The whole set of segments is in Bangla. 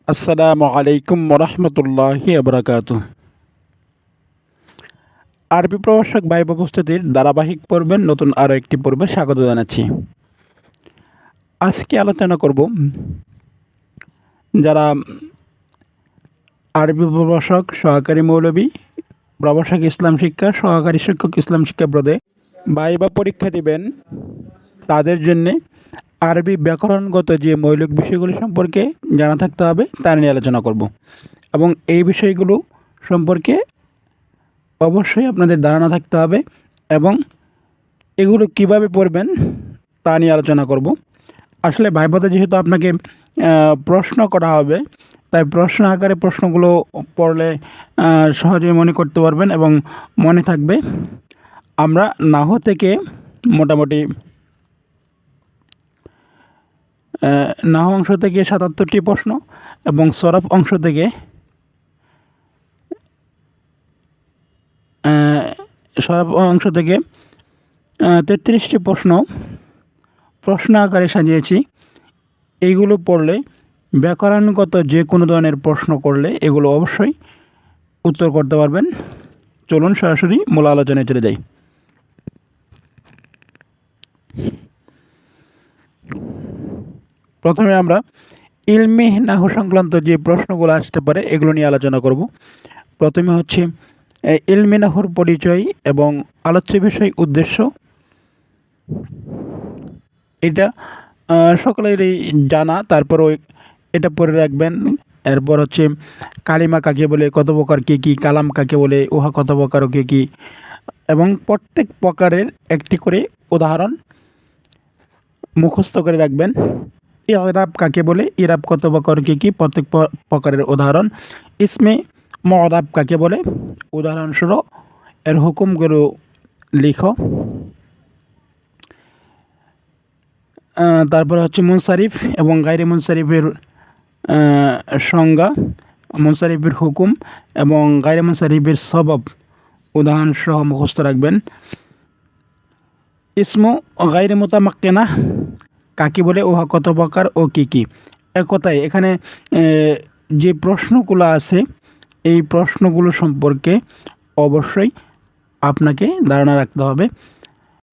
আসসালামু আলাইকুম ওরহমতুল্লাহি ওবরাকাতুহ। আরবি প্রভাষক ভাইব প্রস্তুতির ধারাবাহিক পর্বের নতুন আরও একটি পর্বে স্বাগত জানাচ্ছি। আজকে আলোচনা করব যারা আরবি প্রভাষক, সহকারী মৌলবী, প্রভাষক ইসলাম শিক্ষা, সহকারী শিক্ষক ইসলাম শিক্ষা পদে ভাইবা পরীক্ষা দিবেন, তাদের জন্যে আরবি ব্যাকরণগত যে মৌলিক বিষয়গুলি সম্পর্কে জানা থাকতে হবে তা নিয়ে আলোচনা করব এবং এই বিষয়গুলো সম্পর্কে অবশ্যই আপনাদের ধারণা থাকতে হবে এবং এগুলো কিভাবে পড়বেন তা নিয়ে আলোচনা করব। আসলে ভাইভাতে যেহেতু আপনাকে প্রশ্ন করা হবে, তাই প্রশ্ন আকারে প্রশ্নগুলো পড়লে সহজেই মনে করতে পারবেন এবং মনে থাকবে। আমরা নাহু থেকে মোটামুটি নাহু অংশ থেকে ৭৭টি প্রশ্ন এবং সরফ অংশ থেকে সরফ অংশ থেকে ৩৩টি প্রশ্ন আকারে সাজিয়েছি। এইগুলো পড়লে ব্যাকরণগত যে কোনো ধরনের প্রশ্ন করলে এগুলো অবশ্যই উত্তর করতে পারবেন। চলুন সরাসরি মূল আলোচনায় চলে যাই। প্রথমে আমরা ইলমে নাহু সংক্রান্ত যে প্রশ্নগুলো আসতে পারে এগুলো নিয়ে আলোচনা করব। প্রথমে হচ্ছে ইলমে নাহুর পরিচয় এবং আলোচ্য বিষয় উদ্দেশ্য। এটা সকলেরই জানা, তারপরও এটা পড়ে রাখবেন। এরপর হচ্ছে কালিমা কাকে বলে, কত প্রকার কী কী, কালাম কাকে বলে, উহা কত প্রকার ও কী কী, এবং প্রত্যেক প্রকারের একটি করে উদাহরণ মুখস্থ করে রাখবেন। ইরাব কাকে বলে, ইরাব কত প্রকার কী কী, প্রত্যেক প্রকারের উদাহরণ। ইসমে মুরাব কাকে বলে, উদাহরণস্বরূপ এর হুকুমগুলো লিখো। তারপরে হচ্ছে মুনসারিফ এবং গায়রে মুনসারিফের সংজ্ঞা, মুনসারিফের হুকুম এবং গায়রে মুনসারিফের সবব উদাহরণসহ মুখস্থ রাখবেন। ইসমু গায়রে মুতামাক্কিনা কাকে বলে, উহা কত প্রকার ও কী কী। এক কথায় এখানে যে প্রশ্নগুলো আছে এই প্রশ্নগুলো সম্পর্কে অবশ্যই আপনাকে ধারণা রাখতে হবে।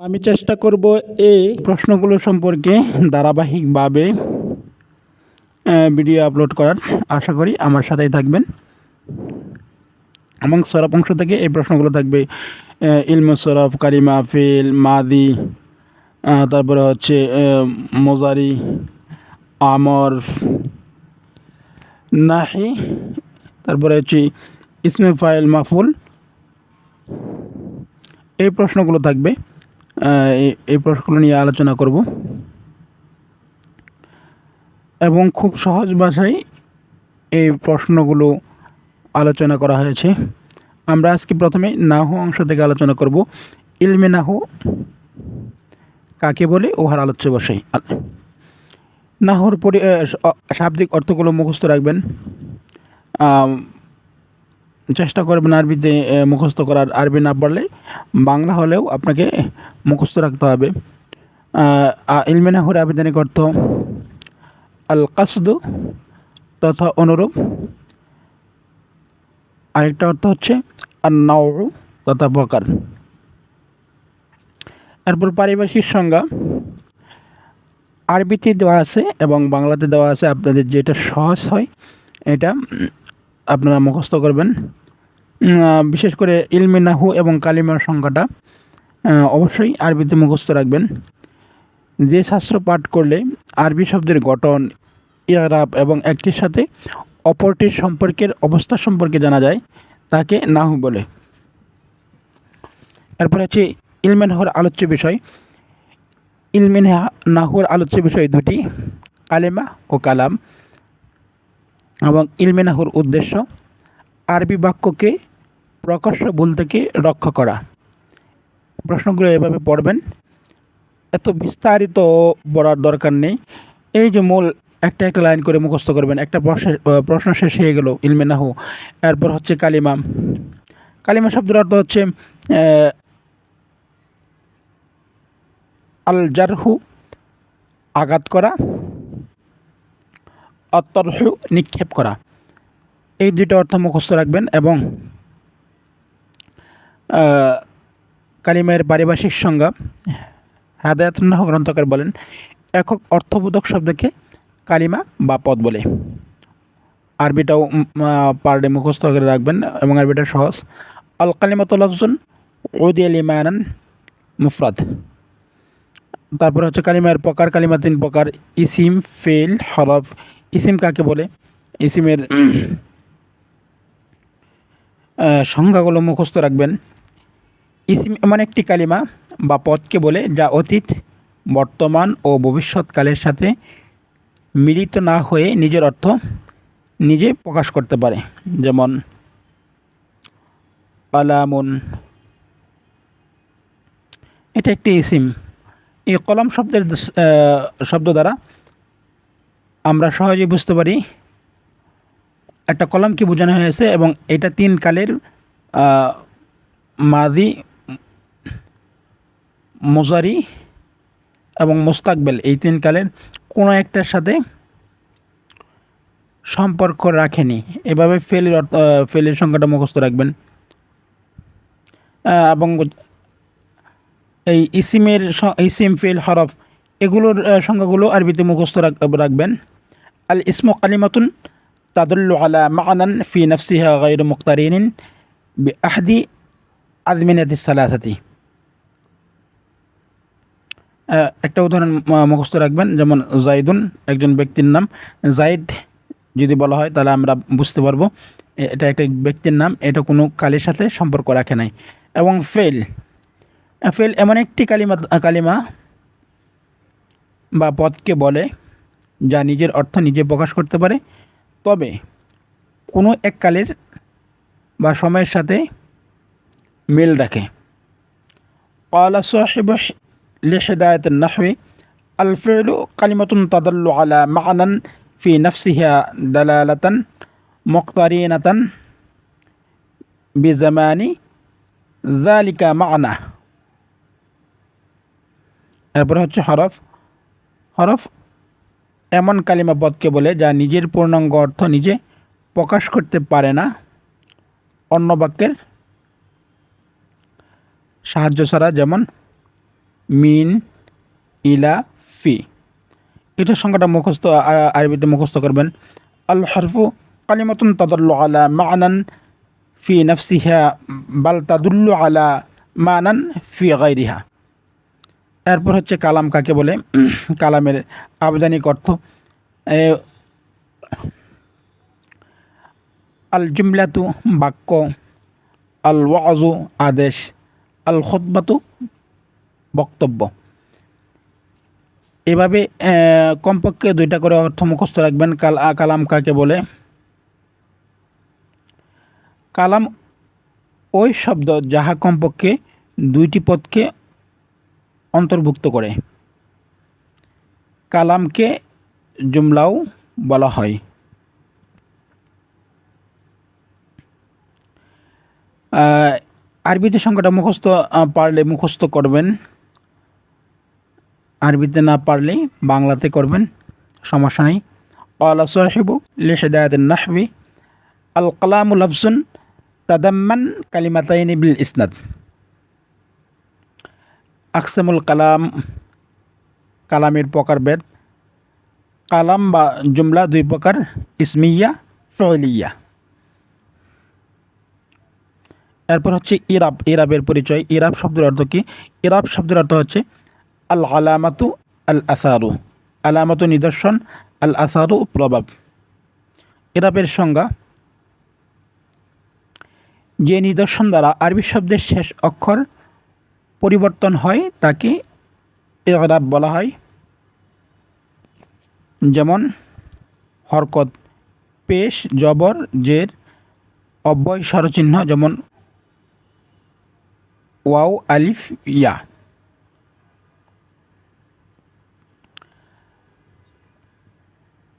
আমি চেষ্টা করব এই প্রশ্নগুলো সম্পর্কে ধারাবাহিকভাবে ভিডিও আপলোড করার। আশা করি আমার সাথেই থাকবেন। এবং সরফ অংশ থেকে এই প্রশ্নগুলো থাকবে। ইলমে সরফ, কালিমা, ফিল, মাদি, তারপরে হচ্ছে মোজারি, আমর, নাহি, তারপরে হচ্ছে ইসমে ফাইল, মাফুল, এই প্রশ্নগুলো থাকবে। এই প্রশ্নগুলো নিয়ে আলোচনা করব এবং খুব সহজ ভাষায় এই প্রশ্নগুলো আলোচনা করা হয়েছে। আমরা আজকে প্রথমে নাহু অংশ থেকে আলোচনা করব। ইলমে নাহু কাকে বলে, উহার আলোচ্য বিষয়। নাহুর শাব্দিক অর্থগুলো মুখস্থ রাখবেন। চেষ্টা করবেন আরবিতে মুখস্থ করার। আরবি না পারলে বাংলা হলেও আপনাকে মুখস্থ রাখতে হবে। ইলমে নাহুর আবেদনিক অর্থ আল কাসদু তথা অনুরূপ। আরেকটা অর্থ হচ্ছে আর নাউ তথা প্রকার। এরপর পারিভাষিক সংজ্ঞা আরবিতে দেওয়া আছে এবং বাংলাতে দেওয়া আছে। আপনাদের যেটা সহজ হয় এটা আপনারা মুখস্থ করবেন। বিশেষ করে ইলমে নাহু এবং কালিমার সংখ্যাটা অবশ্যই আরবিতে মুখস্থ রাখবেন। যে শাস্ত্র পাঠ করলে আরবি শব্দের গঠন, ইরাব এবং একটির সাথে অপরটির সম্পর্কের অবস্থা সম্পর্কে জানা যায় তাকে নাহু বলে। এরপর হচ্ছে ইলমে নাহুর আলোচ্য বিষয়। ইলমে নাহুর আলোচ্য বিষয় দুটি, কালেমা ও কালাম। এবং ইলমে নাহুর উদ্দেশ্য আরবি বাক্যকে প্রকাশ্য ভুল থেকে রক্ষা করা। প্রশ্নগুলো এভাবে পড়বেন, এত বিস্তারিত পড়ার দরকার নেই। এই যে মূল একটা একটা লাইন করে মুখস্থ করবেন। একটা প্রশ্ন শেষ হয়ে গেল ইলমে নাহু। এরপর হচ্ছে কালিমা। কালিমা শব্দের অর্থ হচ্ছে আল জারহু আঘাত করা, আত্তরহু নিক্ষেপ করা। এই দুটো অর্থ মুখস্থ রাখবেন। এবং কালিমার পারিভাষিক সংজ্ঞা হেদায়াতুন্নাহ গ্রন্থকার বলেন, একক অর্থবোধক শব্দকে কালিমা বা পদ বলে। আরবিটাও পার ডে মুখস্থ করে রাখবেন এবং আরবিটা সহজ। আল কালিমাতু লাফজুন উদিয়া লিমানান মুফরাদ। তারপর হচ্ছে কালিমার প্রকার, কালিমা 3 প্রকার: ইসিম, ফেল, হরফ। ইসিম কাকে বলে? ইসিমের সংজ্ঞাগুলো মুখস্থ রাখবেন। ইসিম এমন একটি কালিমা বা পদকে বলে যা অতীত, বর্তমান ও ভবিষ্যৎকালের সাথে মিলিত না হয়ে নিজের অর্থ নিজে প্রকাশ করতে পারে। যেমন কলামুন, এটা একটি ইসিম। এই কলম শব্দ দ্বারা আমরা সহজেই বুঝতে পারি একটা কলমকে বোঝানো হয়েছে, এবং এটা 3 কালের মাদি, মুজারি এবং মুস্তাকবেল, এই 3 কালের কোনো একটার সাথে সম্পর্ক রাখেনি। এভাবে ফেলের সংখ্যাটা মুখস্থ রাখবেন। এবং এই ইসিম, ফেল, হরফ এগুলোর সংখ্যাগুলো আরবিতে মুখস্থ রাখবেন। আল ইসমু কালিমাতুন তাদুল্লু আলা মা'নান ফি নাফসিহা গায়রু মুক্তারিনিন বিআহদি আযমিনাতিস সালাসাতি। একটা উদাহরণ মুখস্থ রাখবেন, যেমন জাইদুন একজন ব্যক্তির নাম। জাইদ যদি বলা হয় তাহলে আমরা বুঝতে পারবো এটা একটা ব্যক্তির নাম, এটা কোনো কালের সাথে সম্পর্ক রাখে নাই। এবং ফেল এমন একটি কালিমা বা পদকে বলে যা নিজের অর্থ নিজে প্রকাশ করতে পারে, তবে কোনো এক কালের বা সময়ের সাথে মিল রাখে। ক্বালা সাহিবু লিহিদায়াতিন নাহওয়ি আল ফি'লু কালিমাতুন তাদাল্লু আলা মা'নান ফি নাফসিহা দালালাতান মুক্তারিনাতান বিজামানি যালিকা মা'না। এরপরে হচ্ছে হরফ এমন কালিমা পদকে বলে যা নিজের পূর্ণাঙ্গ অর্থ নিজে প্রকাশ করতে পারে না অন্য বাক্যের সাহায্য ছাড়া, যেমন মিন, ইলা, ফি। এটার সংখ্যাটা আরবিতে মুখস্থ করবেন। আল হরফু কালিমাতুন তাদাল্লু আলা মা'নান ফি নাফসিহা বাল তাদুল্লু আলা মা'নান ফি গায়রিহা। এরপর হচ্ছে কালাম কাকে বলে? কালামের আবেদনিক অর্থ: আল জুমলাতু বাক্য, আল ওয়াজু আদেশ, আল খুতবাতু বক্তব্য। এভাবে কমপক্ষে 2টা করে অর্থ মুখস্থ রাখবেন। কালাম কাকে বলে? কালাম ওই শব্দ যাহা কমপক্ষে 2টি পদকে অন্তর্ভুক্ত করে। কালামকে জুমলাও বলা হয়। আরবিতে সংখ্যাটা পারলে মুখস্থ করবেন, আরবিতে না পারলে বাংলাতে করবেন, সমস্যা নেই। ক্বালা সাহিবু লিহিদায়াতিন নাহওয়ি আল কালামু লাফজুন তাদাম্মান কালিমাতাইনি বিল ইসনাদ। আকসামুল কালামের প্রকারভেদ: কালাম বা জুমলা 2 প্রকার: ইসমিয়া, ফি'লিয়া। এরপর হচ্ছে ইরাবের পরিচয়। ইরাব শব্দের অর্থ কি? ইরাব শব্দের অর্থ হচ্ছে আল আলামাতু, আল আসারু। আলামাতু নিদর্শন, আল আসারু প্রভাব। ইরাবের সংজ্ঞা: যে নিদর্শন দ্বারা আরবি শব্দের শেষ অক্ষর পরিবর্তন হয় তাকে ইরাব বলা হয়। যেমন হরকত, পেশ, জবর, জের, অব্যয়, স্বরচিহ্ন, যেমন ওয়াও, আলিফ, ইয়া।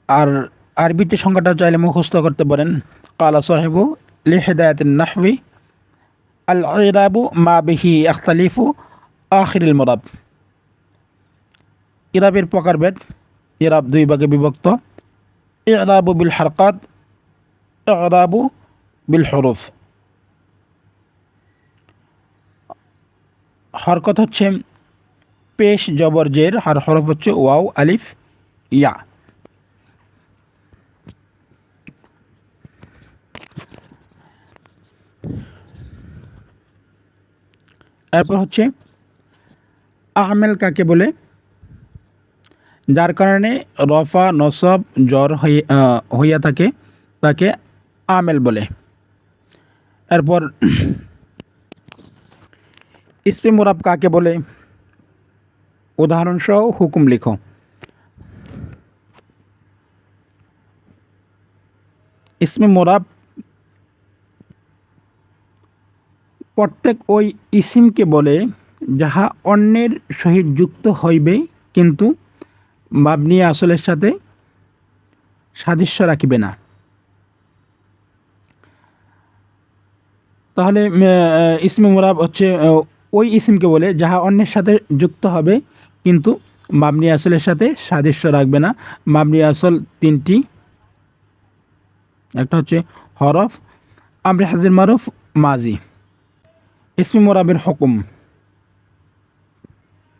আর আরবিতে সংখ্যাটা চাইলে মুখস্থ করতে পারেন। ক্বালা সাহিবু লিহিদায়াতিন নাহওয়ি আল ইরাবু মা বিহি ইখতালিফু আখিরুল মুরাব। ইরাবের প্রকারভেদ: ইরাব 2 ভাগে বিভক্ত: ইরাবু বিল হারকাত, ইরাবু বিল হরফ। হরকত হচ্ছে পেশ জবর জের, আর হরফ হচ্ছে ওয়াও আলিফ ইয়া। এরপর হচ্ছে আমেল কাকে বলে? যার কারণে রফা নসব জ্বর হইয়া থাকে তাকে আমেল বলে। এরপর ইসমে মুরাব কাকে বলে? উদাহরণসহ হুকুম লিখো। ইসমে মুরাব প্রত্যেক ওই ইসিমকে বলে যাহা অন্যের সহিত যুক্ত হইবে কিন্তু মাবনি আসলের সাথে সাদৃশ্য রাখিবে না। তাহলে ইসমে মুরাব হচ্ছে ওই ইসিমকে বলে যাহা অন্যের সাথে যুক্ত হবে কিন্তু মাবনি আসলের সাথে সাদৃশ্য রাখবে না। মাবনি আসল তিনটি, একটা হচ্ছে হরফ, আমরে হাজির মারুফ, মাজি। ইসমে মুরাবের হুকুম।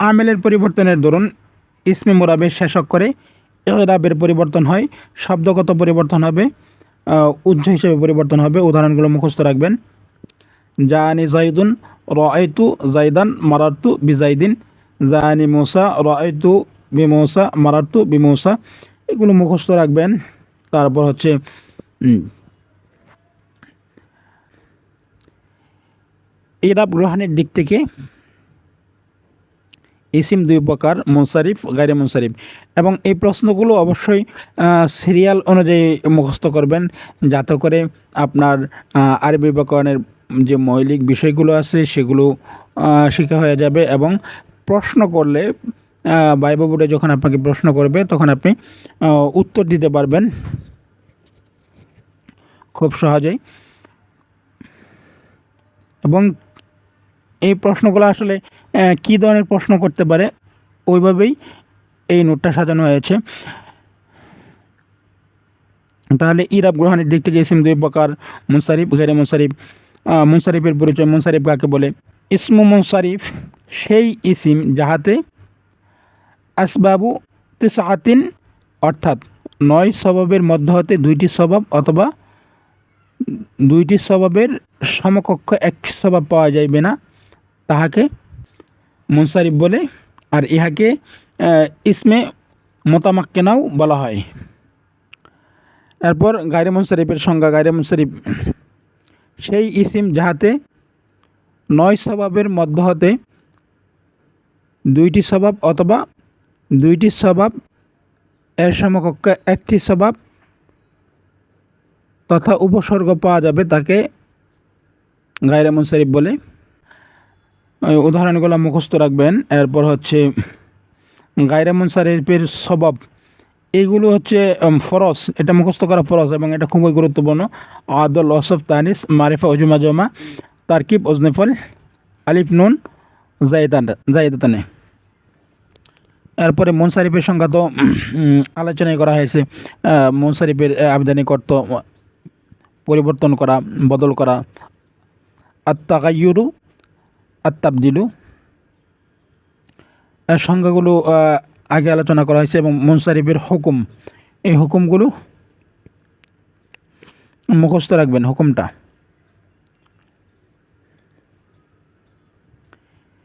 আমেলের পরিবর্তনের দরুন ইসমে মুরাবের শেষ অক্ষরে ইরাবের পরিবর্তন হয়, শব্দগত পরিবর্তন হবে, উজ্জ হিসেবে পরিবর্তন হবে। উদাহরণগুলো মুখস্থ রাখবেন। জানি জাইদুন রাআইতু জাইদান মারারতু বিজাইদিন, জানি মুসা রাআইতু বিমুসা মারারতু বিমুসা। এগুলো মুখস্থ রাখবেন। তারপর হচ্ছে ইরাব গ্রহণের দিক থেকে ইসিম দুই প্রকার, মুনসারিফ, গায়রে মুনসারিফ। এবং এই প্রশ্নগুলো অবশ্যই সিরিয়াল অনুযায়ী মুখস্থ করবেন যাতে করে আপনার আরবি ব্যাকরণের যে মৌলিক বিষয়গুলো আছে সেগুলো শেখা হয়ে যাবে। এবং প্রশ্ন করলে ভাইবা বোর্ডে যখন আপনাকে প্রশ্ন করবে তখন আপনি উত্তর দিতে পারবেন খুব সহজেই। এবং এই প্রশ্নগুলো আসলে কী ধরনের প্রশ্ন করতে পারে ওইভাবেই এই নোটটা সাজানো হয়েছে। তাহলে ইরাব গ্রহণের দিক থেকে ইসিম দুই প্রকার, মুনসারিফ, গায়রে মুনসারিফ। মুনসারিফের পরিচয়। মুনসারিফ কাকে বলে? ইসমু মুনসারিফ সেই ইসিম যাহাতে আসবাবু তিসআতিন অর্থাৎ 9 স্বভাবের মধ্য হতে 2টি স্বভাব অথবা 2টি স্বভাবের সমকক্ষ একটি স্বভাব পাওয়া যাইবে না, তাহাকে মুনসারিফ বলে। আর ইহাকে ইসমে মোতামাক্কেনাও বলা হয়। এরপর গায়রে মুনসারিফের সংজ্ঞা। গায়রে মুনসারিফ সেই ইসিম যাহাতে 9 স্বভাবের মধ্য হতে 2টি স্বভাব অথবা 2টি স্বভাব এর সমকক্ষ একটি স্বভাব তথা উপসর্গ পাওয়া যাবে তাকে গায়রে মুনসারিফ বলে। উদাহরণগুলো মুখস্থ রাখবেন। এরপর হচ্ছে গায়রে মুনসারিফের সবাব, এইগুলো হচ্ছে ফরজ, এটা মুখস্থ করা ফরজ এবং এটা খুবই গুরুত্বপূর্ণ। আদল, ওয়াসফ, তানিস, মারিফা, উজমা, জমা, তারকিব, ওজনেফল, আলিফ, নুন, জায়দাতানে। এরপরে মুনসারিফের সংখ্যা তো আলোচনাই করা হয়েছে। মুনসারিফের আবেদনিক অর্থ পরিবর্তন করা, বদল করা। আত্তাগায়্যুরু, আত্তাবদিলু, এর সংখ্যাগুলো আগে আলোচনা করা হয়েছে। এবং মুনসারিফের হুকুম, এই হুকুমগুলো মুখস্থ রাখবেন। হুকুমটা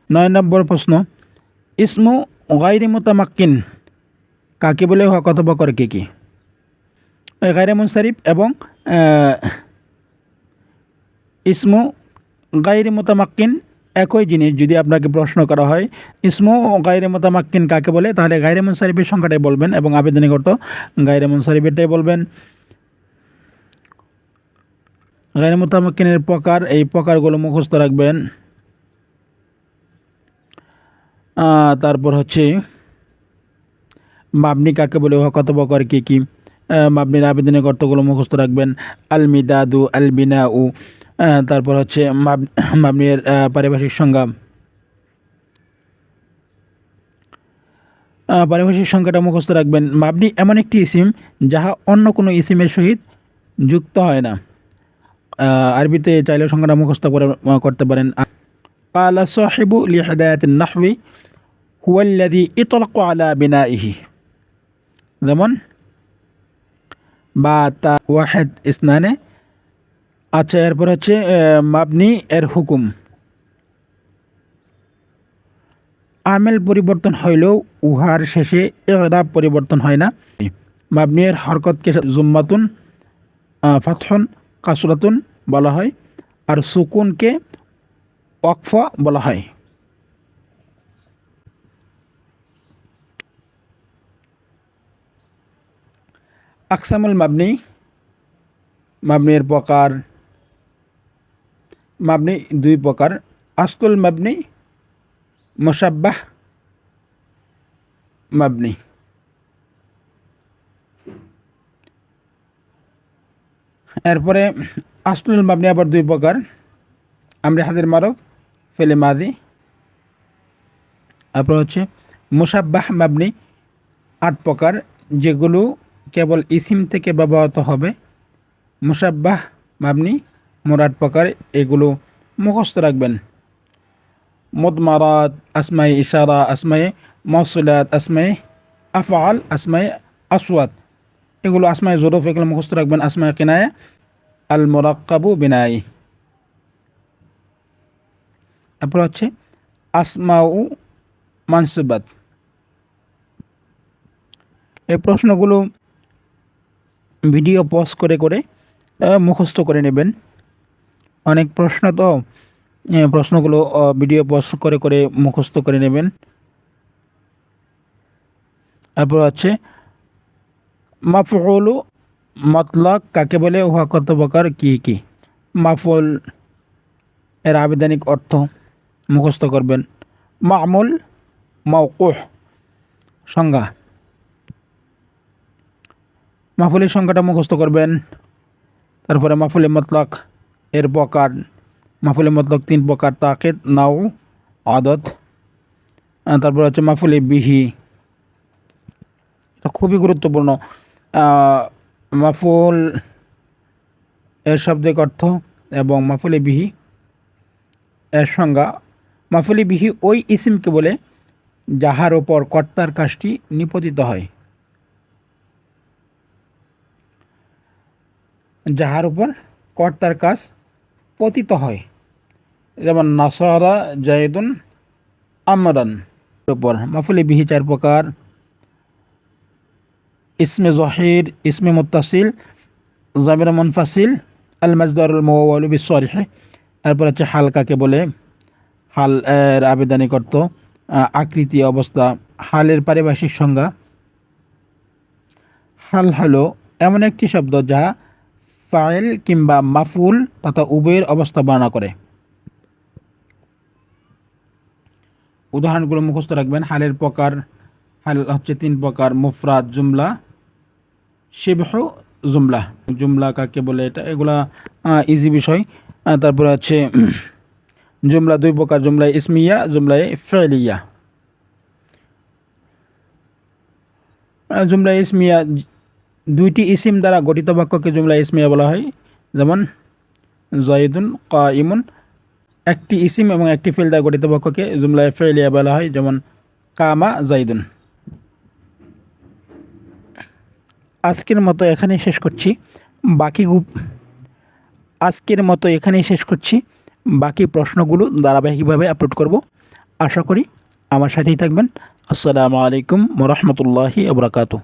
9 নম্বর প্রশ্ন, ইসমু গায়রে মুতামাক্কিন কাকে বলে? কথা করে কে কি? গায়রে মুনসারিফ এবং ইসমু গায়রে মুতামাক্কিন একই জিনিস। যদি আপনাকে প্রশ্ন করা হয় ইসমু গায়রে মুতামাক্কিন কাকে বলে, তাহলে গায়রে মুনসারিফের সংখ্যাটাই বলবেন এবং আবেদনিক অর্থ গায়রে মুনসারিফেরটাই বলবেন। গায়রে মুতামাক্কিনের প্রকার, এই প্রকারগুলো মুখস্থ রাখবেন। তারপর হচ্ছে মাবনি কাকে বলে? কথা প্রকার কী কী? মাবনির আবেদনিক অর্থগুলো মুখস্থ রাখবেন। আল মিদাদু, আল বিনাউ। তারপর হচ্ছে মাবনির পারিভাষিক সংজ্ঞা। পারিভাষিক সংখ্যাটা মুখস্থ রাখবেন। মাবনি এমন একটি ইসিম যাহা অন্য কোনো ইসিমের সহিত যুক্ত হয় না। আরবিতে চাইলে সংখ্যাটা মুখস্থ করতে পারেন। কালা সাহিবু লিহিদায়াতিন নাহওয়ি হুয়াল্লাযী ইতলাকু আলা বিনাইহি, যেমন বা তা ওয়াহিদ ইসনানে। আচ্ছা, এরপর হচ্ছে মাবনি এর হুকুম। আমেল পরিবর্তন হইলেও উহার শেষে ইরাব পরিবর্তন হয় না। মাবনি এর হরকতকে জুম্মাতুন, ফাতহুন, কাসরাতুন বলা হয়, আর সুকুনকে ওয়াকফ বলা হয়। আকসামুল মাবনি, মাবনির প্রকার। মাবনি দুই প্রকার, আসলুল মাবনি, মুশাব্বাহ মাবনি। এরপরে আসলুল মাবনি আবার দুই প্রকার, আমরি হাজির মারুফ, ফেলে মাদি। তারপর হচ্ছে মুশাব্বাহ মাবনি 8 প্রকার, যেগুলো কেবল ইসিম থেকে ব্যবহৃত হবে। মুশাব্বাহ মাবনি মোট 8 প্রকার, এগুলো মুখস্থ রাখবেন। মুদমারাত, আসমায়ে ইশারা, আসমায়ে মওসুলাত, আসমায়ে আফআল, আসমায়ে আসওয়াত, এগুলো আসমায়ে জুরুফ, এগুলো মুখস্থ রাখবেন। আসমায়ে কিনায়া, আল মুরাক্কাবু বিনাই। তারপর হচ্ছে আসমাউ মানসুবাত। এই প্রশ্নগুলো ভিডিও পজ করে করে মুখস্থ করে নেবেন। অনেক প্রশ্ন তো, প্রশ্নগুলো ভিডিও পজ করে করে মুখস্থ করে নেবেন। তারপর হচ্ছে মাফউলু মতলক কাকে বলে, উহা কত প্রকার, কি কি। মাফউল এর আবেদনিক অর্থ মুখস্থ করবেন। মামুল, মাওকুহ সংজ্ঞা, মাফুলের সংখ্যাটা মুখস্থ করবেন। তারপরে মাফুলে মতলক এর প্রকার। মাফুলে মতলক 3 প্রকার, তাকিদ, নাও, আদত। তারপর হচ্ছে মাফুলে বিহি, এটা খুবই গুরুত্বপূর্ণ। মাফুল এর শাব্দিক অর্থ এবং মাফুলে বিহি এর সংজ্ঞা। মাফুলে বিহি ওই ইসিমকে বলে যাহার ওপর কর্তার কাজটি নিপতিত হয়। যাহার উপর কর্তার কাজ পতিত হয়, যেমন নাসারা জায়দুন আমরান উপর। মাফুলে বিহি 4 প্রকার, ইসমে জহির, ইসমে মুত্তাসিল, জামির মুনফাসিল, আল মাজদারুল মুওয়াল্লু বিসরিহ। এরপর হচ্ছে হাল কাকে বলে, হাল এর আবেদনিক অর্থ, আকৃতি, অবস্থা। হালের পারিভাষিক সংজ্ঞা। হাল হলো এমন একটি শব্দ যা ফাইল কিংবা মাফুল তথা উভয়ের অবস্থা বর্ণনা করে। উদাহরণগুলো মুখস্থ রাখবেন। হালের প্রকার, হাল হচ্ছে 3 প্রকার, মুফরাদ, জুমলা, শিবহু জুমলা। জুমলা কাকে বলে, এটা এগুলা ইজি বিষয়। তারপরে হচ্ছে জুমলা 2 প্রকার, জুমলায় ইসমিয়া, জুমলায় ফেলিয়া। জুমলা ইসমিয়া 2টি ইসিম দ্বারা গঠিত বাক্যকে জুমলা ইসমিয়া বলা হয়, যেমন জাইদুন কাইমুন। একটি ইসিম এবং একটি ফিল দ্বারা গঠিত বাক্যকে জুমলা ফেলিয়া বলা হয়, যেমন কামা জাইদুন। আজকের মতো এখানেই শেষ করছি। বাকি প্রশ্নগুলো ধারাবাহিকভাবে আপলোড করব। আশা করি আমার সাথেই থাকবেন। আসসালামু আলাইকুম ওয়া রাহমাতুল্লাহি ওয়া বারাকাতুহু।